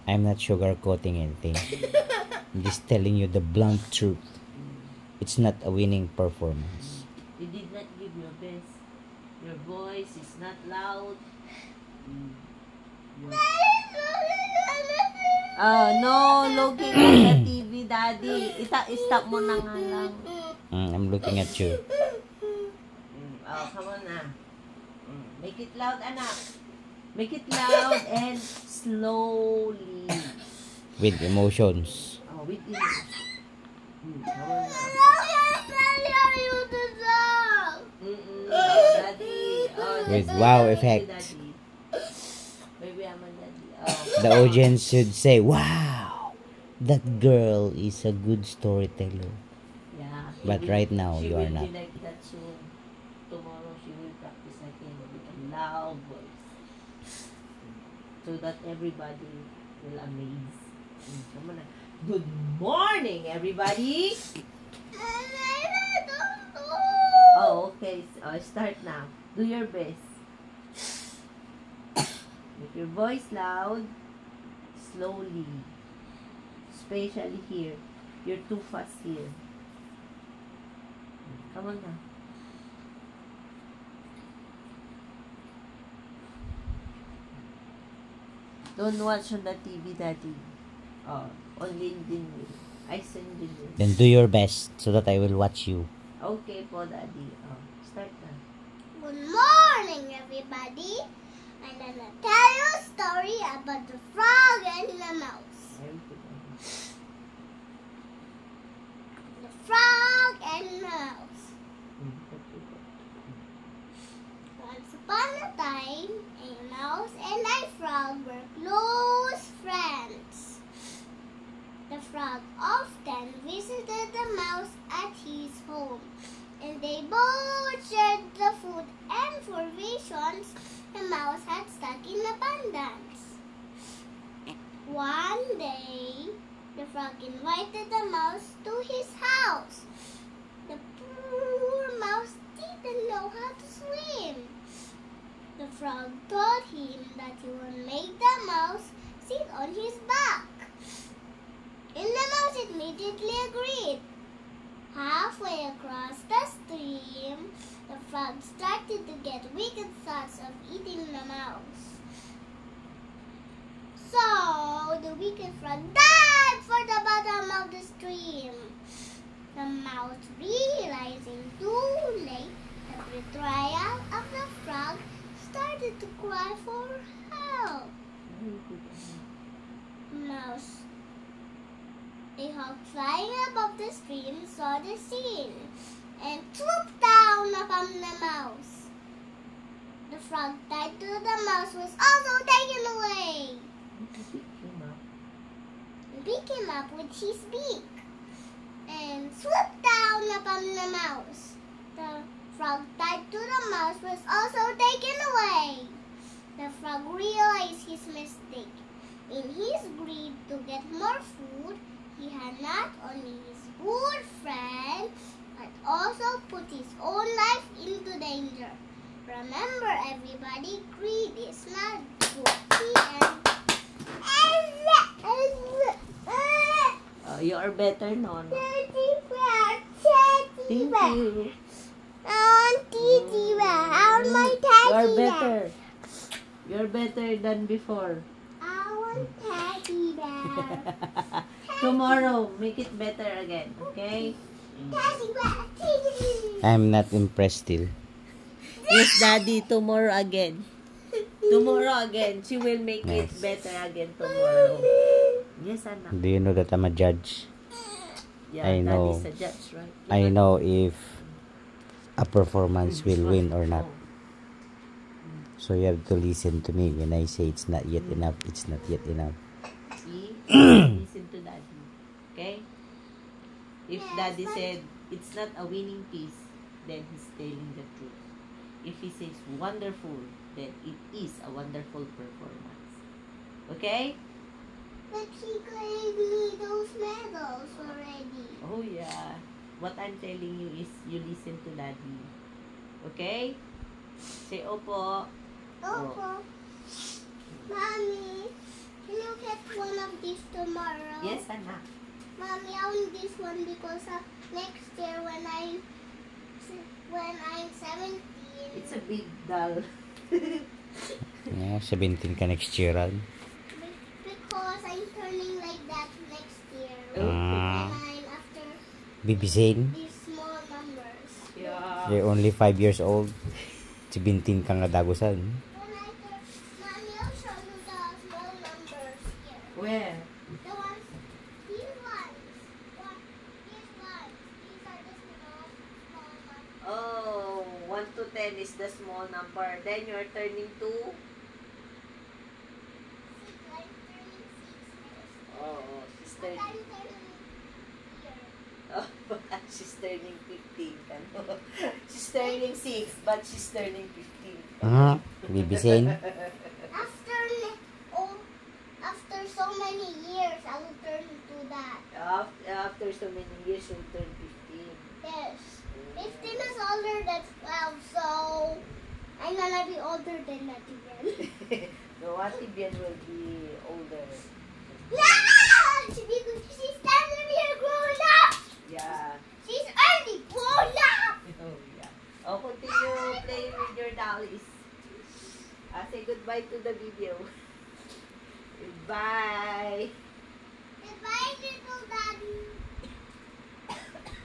I'm not sugarcoating anything. I'm just telling you the blunt truth. It's not a winning performance. You did not give your best. Your voice is not loud. No looking at the TV, Daddy. Stop mo na nga lang. I'm looking at you. Come on na. Make it loud, anak. Make it loud and slowly. With emotions. With emotion. Come on na. Daddy. With wow effect. Baby, I'm on Daddy. The audience should say, wow, that girl is a good storyteller. Yeah. But right now, you are not. She will be like that soon. Tomorrow, she will practice again with a loud voice. So that everybody will amaze. Come on. Good morning, everybody. Okay. Start now. Do your best. Make your voice loud, slowly. Especially here. You're too fast here. Come on now. Don't watch on the TV, Daddy. Only in I send you this. Then do your best so that I will watch you. Okay po, Daddy. Start na. Good morning, everybody. I'm gonna tell you a story about the frog and the mouse. The frog and the mouse. Once upon a time, a mouse and a frog were close friends. The frog often visited the mouse at his home, and they both shared the food and provisions the mouse had stock in abundance. One day, the frog invited the mouse to his house. The poor mouse didn't know how to swim. The frog told him that he would make the mouse sit on his back. And the mouse immediately agreed. Halfway across the stream, the frog started to get wicked thoughts of eating the mouse. So, the wicked frog dived for the bottom of the stream. The mouse, realizing too late the betrayal of the frog, started to cry for help. Mouse, a hawk flying above the stream, saw the scene and swooped down upon the mouse. The frog tied to the mouse was also taken away. He picked him up with his beak and swooped down upon the mouse. The frog tied to the mouse was also taken away. The frog realized his mistake. In his greed to get more food, he had not only his good friend, but also put his own life into danger. Remember, everybody, greed is not good. You are better, non. Thank Thank you. My You are teddy better. You're better than before. I want teddy bear. Tomorrow, make it better again, okay? Teddy bear. I'm not impressed still. Yes, Daddy, tomorrow again. Tomorrow again. She will make it Yes. better again tomorrow. Yes, anak. Do you know that I'm a judge? Yeah, I know. Daddy's a judge, right? I know if a performance will win or not. So you have to listen to me when I say it's not yet enough. It's not yet enough. See? Listen to Daddy. Okay? If Daddy said it's not a winning piece, then he's telling the truth. If he says wonderful, then it is a wonderful performance. Okay? But she gave me those medals already. Oh yeah. What I'm telling you is you listen to Daddy. Okay? Say opo. Opo. Mommy, can you get one Yes, anak. Mommy, I want this one because next year when I'm 17. It's a big doll. Oh, 17 ka next year, Ran. Because I'm turning like that next year. Ah. And I'm after Baby Zane, these small numbers. Yeah. you're only 5 years old. 17 ka nga dagusan. When I turn, Mommy, I'll show you the small numbers here. Where? The ones, these ones. These ones. These are the small numbers. Oh, 1 to 10 is the small number. Then you're turning to? 6, I'm turning 6 next. Oh, she's But I'm turning. turning here. Oh, she's turning 15. Ano? She's turning 6, but she's turning 15. Ah, Baby Zane. After after so many years, I will turn to that. After so many years, you'll turn 15. Yes. 15 is older than 12, so I'm gonna be older than that again. No, Ate Bien will be older. Yeah! She's standing here grown up! Yeah. She's already grown up! Oh, yeah. Oh, continue playing with your dollies. Say goodbye to the video. Goodbye. Goodbye, little daddy.